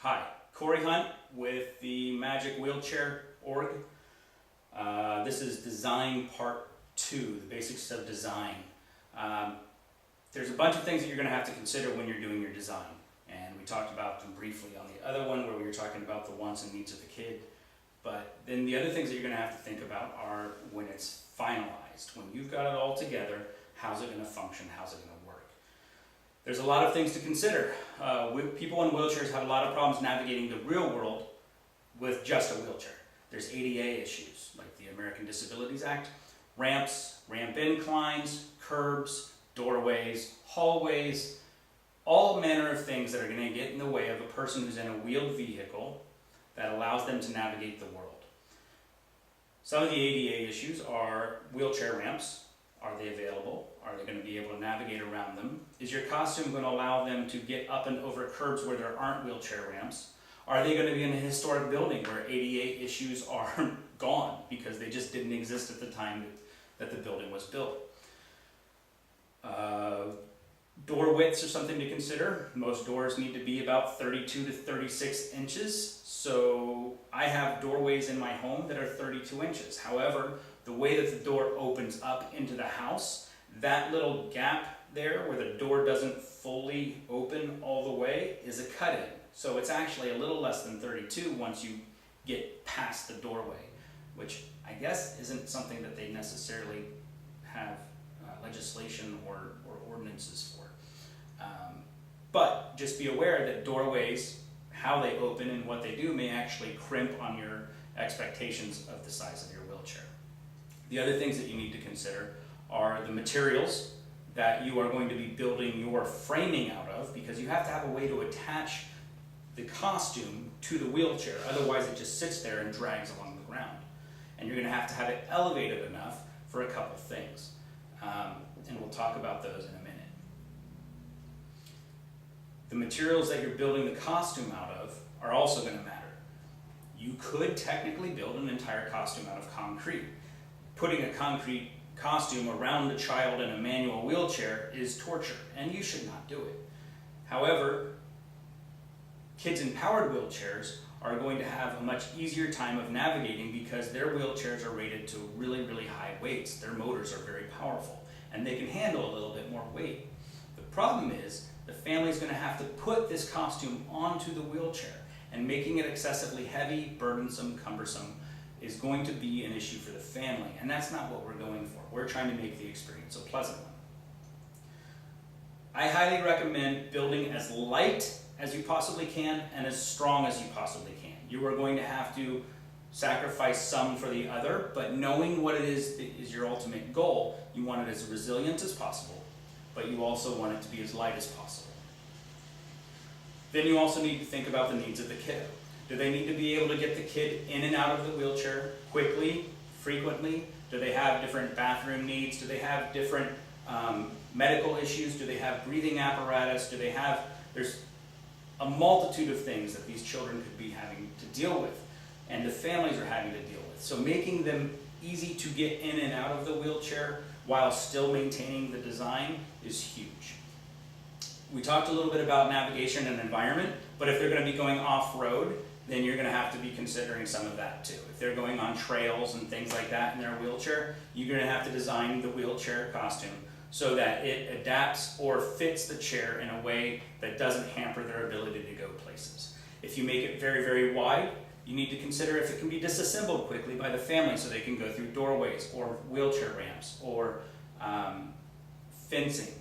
Hi, Corey Hunt with the Magic Wheelchair Org. This is design part 2, the basics of design. There's a bunch of things that you're going to have to consider when you're doing your design, and we talked about them briefly on the other one where we were talking about the wants and needs of the kid. But then the other things that you're going to have to think about are when it's finalized, when you've got it all together, how's it going to function, how's it going to work. There's a lot of things to consider. People in wheelchairs have a lot of problems navigating the real world with just a wheelchair. There's ADA issues, like the American Disabilities Act, ramps, ramp inclines, curbs, doorways, hallways, all manner of things that are going to get in the way of a person who's in a wheeled vehicle that allows them to navigate the world. Some of the ADA issues are wheelchair ramps. Are they available? Are they going to be able to navigate around them? Is your costume going to allow them to get up and over curbs where there aren't wheelchair ramps? Are they going to be in a historic building where ADA issues are gone because they just didn't exist at the time that the building was built? Door widths are something to consider. Most doors need to be about 32 to 36 inches. So I have doorways in my home that are 32 inches. However, the way that the door opens up into the house, that little gap there where the door doesn't fully open all the way is a cut-in. So it's actually a little less than 32 once you get past the doorway, which I guess isn't something that they necessarily have legislation or ordinances for. But just be aware that doorways, how they open and what they do may actually crimp on your expectations of the size of your wheelchair. The other things that you need to consider are the materials that you are going to be building your framing out of, because you have to have a way to attach the costume to the wheelchair. Otherwise it just sits there and drags along the ground. And you're going to have it elevated enough for a couple things. And we'll talk about those in a minute. The materials that you're building the costume out of are also going to matter. You could technically build an entire costume out of concrete. Putting a concrete costume around a child in a manual wheelchair is torture, and you should not do it. However, kids in powered wheelchairs are going to have a much easier time of navigating because their wheelchairs are rated to really, really high weights. Their motors are very powerful, and they can handle a little bit more weight. The problem is the family's going to have to put this costume onto the wheelchair, and making it excessively heavy, burdensome, cumbersome is going to be an issue for the family, and that's not what we're going for. We're trying to make the experience a pleasant one. I highly recommend building as light as you possibly can and as strong as you possibly can. You are going to have to sacrifice some for the other, but knowing what it is that is your ultimate goal, you want it as resilient as possible, but you also want it to be as light as possible. Then you also need to think about the needs of the kiddo. Do they need to be able to get the kid in and out of the wheelchair quickly, frequently? Do they have different bathroom needs? Do they have different medical issues? Do they have breathing apparatus? There's a multitude of things that these children could be having to deal with, and the families are having to deal with. So making them easy to get in and out of the wheelchair while still maintaining the design is huge. We talked a little bit about navigation and environment, but if they're going to be going off-road, then you're going to have to be considering some of that too. If they're going on trails and things like that in their wheelchair, you're going to have to design the wheelchair costume so that it adapts or fits the chair in a way that doesn't hamper their ability to go places. If you make it very, very wide, you need to consider if it can be disassembled quickly by the family so they can go through doorways or wheelchair ramps or fencing.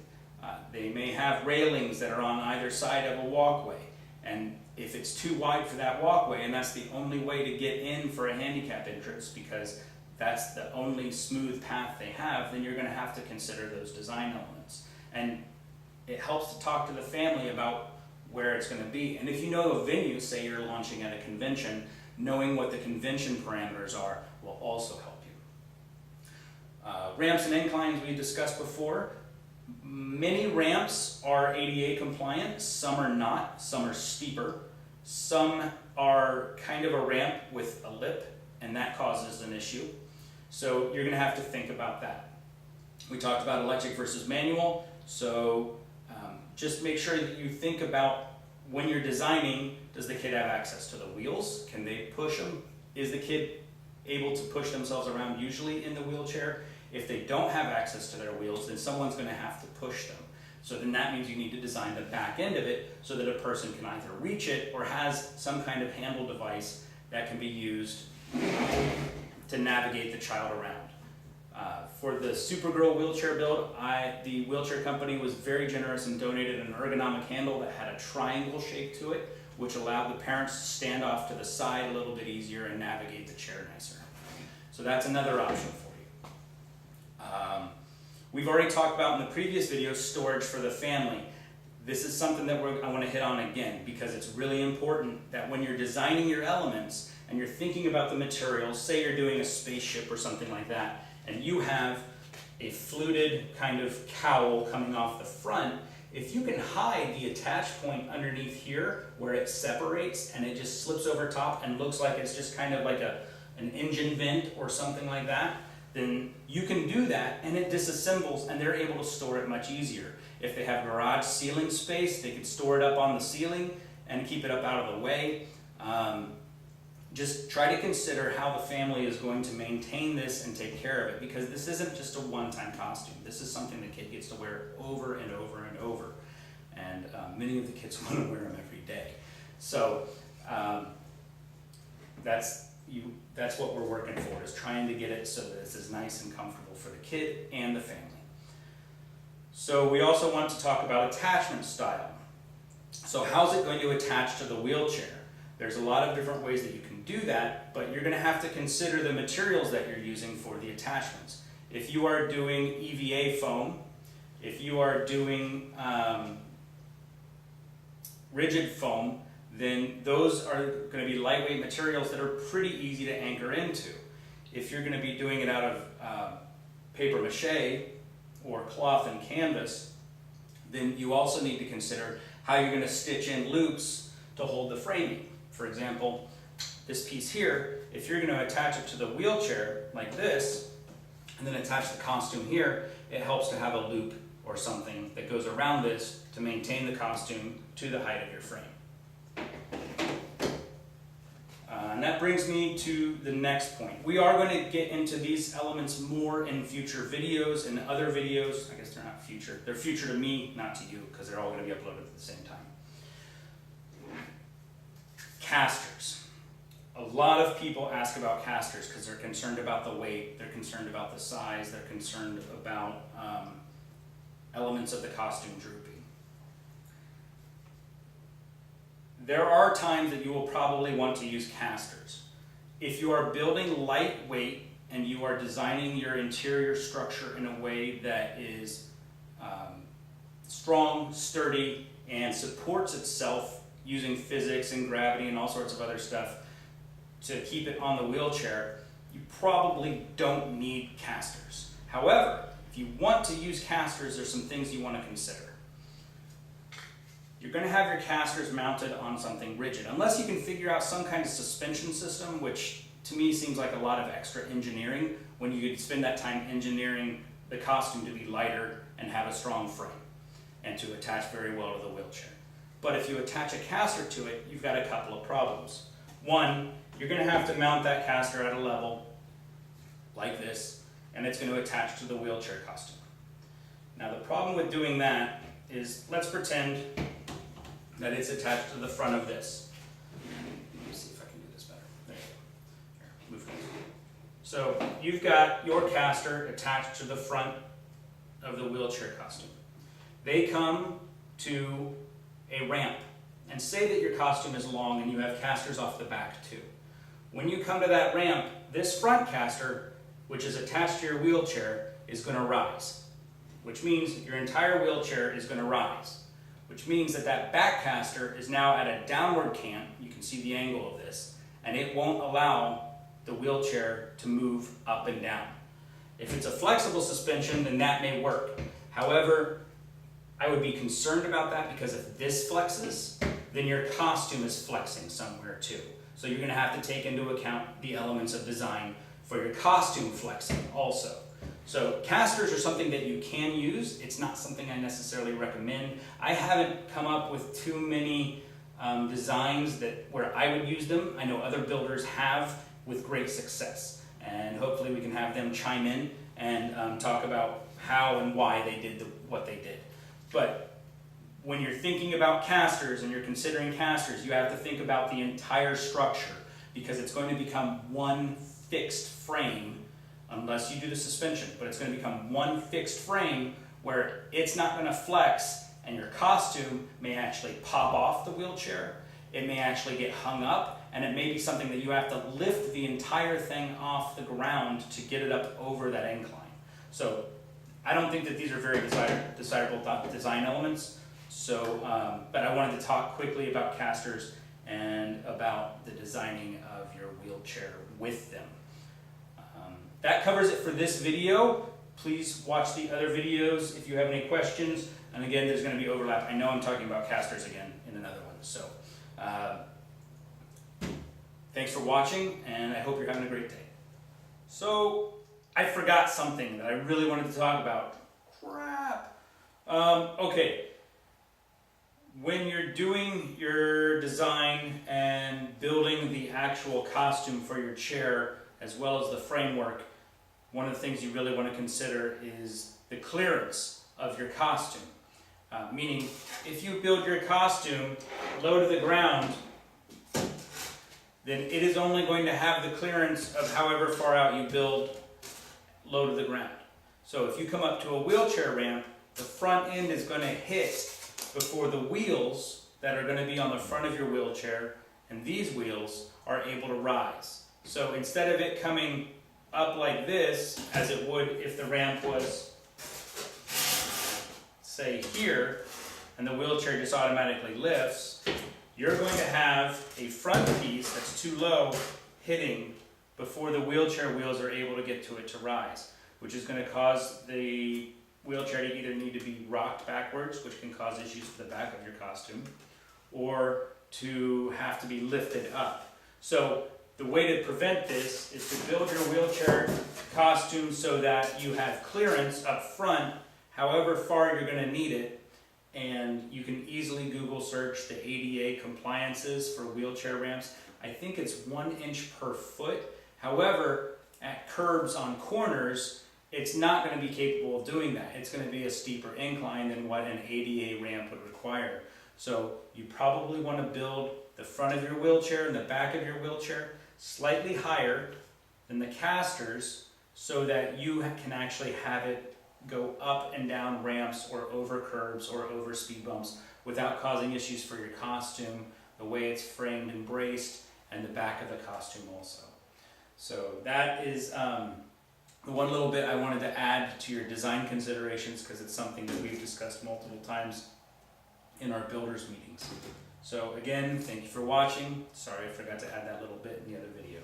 They may have railings that are on either side of a walkway, and if it's too wide for that walkway and that's the only way to get in for a handicap entrance because that's the only smooth path they have, then you're going to have to consider those design elements. And it helps to talk to the family about where it's going to be. And if you know a venue, say you're launching at a convention, knowing what the convention parameters are will also help you. Ramps and inclines we discussed before. Many ramps are ADA compliant, some are not, some are steeper. Some are kind of a ramp with a lip, and that causes an issue. So you're going to have to think about that. We talked about electric versus manual, so just make sure that you think about when you're designing, does the kid have access to the wheels? Can they push them? Is the kid able to push themselves around usually in the wheelchair? If they don't have access to their wheels, then someone's going to have to push them. So then that means you need to design the back end of it so that a person can either reach it or has some kind of handle device that can be used to navigate the child around. For the Supergirl wheelchair build, the wheelchair company was very generous and donated an ergonomic handle that had a triangle shape to it, which allowed the parents to stand off to the side a little bit easier and navigate the chair nicer. So that's another option for you. We've already talked about in the previous video storage for the family. This is something that I want to hit on again because it's really important that when you're designing your elements and you're thinking about the materials, say you're doing a spaceship or something like that, and you have a fluted kind of cowl coming off the front, if you can hide the attach point underneath here where it separates and it just slips over top and looks like it's just kind of like an engine vent or something like that, then you can do that and it disassembles and they're able to store it much easier. If they have garage ceiling space, they could store it up on the ceiling and keep it up out of the way. Just try to consider how the family is going to maintain this and take care of it, because this isn't just a one-time costume. This is something the kid gets to wear over and over and over. And many of the kids want to wear them every day. So that's what we're working for, is trying to get it so that it's as nice and comfortable for the kid and the family. So we also want to talk about attachment style. So how's it going to attach to the wheelchair? There's a lot of different ways that you can do that, but you're going to have to consider the materials that you're using for the attachments. If you are doing EVA foam, if you are doing rigid foam, then those are going to be lightweight materials that are pretty easy to anchor into. If you're going to be doing it out of paper mache or cloth and canvas, then you also need to consider how you're going to stitch in loops to hold the framing. For example, this piece here, if you're going to attach it to the wheelchair like this, and then attach the costume here, it helps to have a loop or something that goes around this to maintain the costume to the height of your frame. And that brings me to the next point. We are going to get into these elements more in future videos and other videos. I guess they're not future. They're future to me, not to you, because they're all going to be uploaded at the same time. Casters. A lot of people ask about casters because they're concerned about the weight, they're concerned about the size, they're concerned about elements of the costume drooping. There are times that you will probably want to use casters. If you are building lightweight and you are designing your interior structure in a way that is strong, sturdy, and supports itself using physics and gravity and all sorts of other stuff to keep it on the wheelchair, you probably don't need casters. However, if you want to use casters, there's some things you want to consider. You're going to have your casters mounted on something rigid, unless you can figure out some kind of suspension system, which to me seems like a lot of extra engineering when you could spend that time engineering the costume to be lighter and have a strong frame and to attach very well to the wheelchair. But if you attach a caster to it, you've got a couple of problems. One, you're going to have to mount that caster at a level like this, and it's going to attach to the wheelchair costume. Now the problem with doing that is, let's pretend that it's attached to the front of this. Let me see if I can do this better. There you go. Here, move it. So you've got your caster attached to the front of the wheelchair costume. They come to a ramp, and say that your costume is long and you have casters off the back too. When you come to that ramp, this front caster, which is attached to your wheelchair, is going to rise, which means your entire wheelchair is going to rise, which means that that back caster is now at a downward cant. You can see the angle of this, and it won't allow the wheelchair to move up and down. If it's a flexible suspension, then that may work. However, I would be concerned about that because if this flexes, then your costume is flexing somewhere too. So you're going to have to take into account the elements of design for your costume flexing also. So casters are something that you can use. It's not something I necessarily recommend. I haven't come up with too many designs that where I would use them. I know other builders have with great success, and hopefully we can have them chime in and talk about how and why they did what they did. But when you're thinking about casters and you're considering casters, you have to think about the entire structure, because it's going to become one fixed frame unless you do the suspension, but it's going to become one fixed frame where it's not going to flex, and your costume may actually pop off the wheelchair, it may actually get hung up, and it may be something that you have to lift the entire thing off the ground to get it up over that incline. So I don't think that these are very desirable design elements. So, but I wanted to talk quickly about casters and about the designing of your wheelchair with them. That covers it for this video. Please watch the other videos if you have any questions. And again, there's going to be overlap. I know I'm talking about casters again in another one. So, thanks for watching, and I hope you're having a great day. So, I forgot something that I really wanted to talk about. Crap. Okay. When you're doing your design and building the actual costume for your chair, as well as the framework, one of the things you really want to consider is the clearance of your costume. Meaning, if you build your costume low to the ground, then it is only going to have the clearance of however far out you build low to the ground. So if you come up to a wheelchair ramp, the front end is going to hit before the wheels that are going to be on the front of your wheelchair, and these wheels are able to rise. So instead of it coming up like this, as it would if the ramp was, say, here, and the wheelchair just automatically lifts, you're going to have a front piece that's too low hitting before the wheelchair wheels are able to get to it to rise, which is going to cause the wheelchair to either need to be rocked backwards, which can cause issues for the back of your costume, or to have to be lifted up. So the way to prevent this is to build your wheelchair costume so that you have clearance up front, however far you're going to need it, and you can easily Google search the ADA compliances for wheelchair ramps. I think it's 1 inch per foot. However, at curbs on corners, it's not going to be capable of doing that. It's going to be a steeper incline than what an ADA ramp would require. So you probably want to build the front of your wheelchair and the back of your wheelchair slightly higher than the casters, so that you can actually have it go up and down ramps or over curbs or over speed bumps without causing issues for your costume, the way it's framed and braced, and the back of the costume also. So that is the one little bit I wanted to add to your design considerations, because it's something that we've discussed multiple times in our builders meetings. So again, thank you for watching. Sorry I forgot to add that little bit in the other video.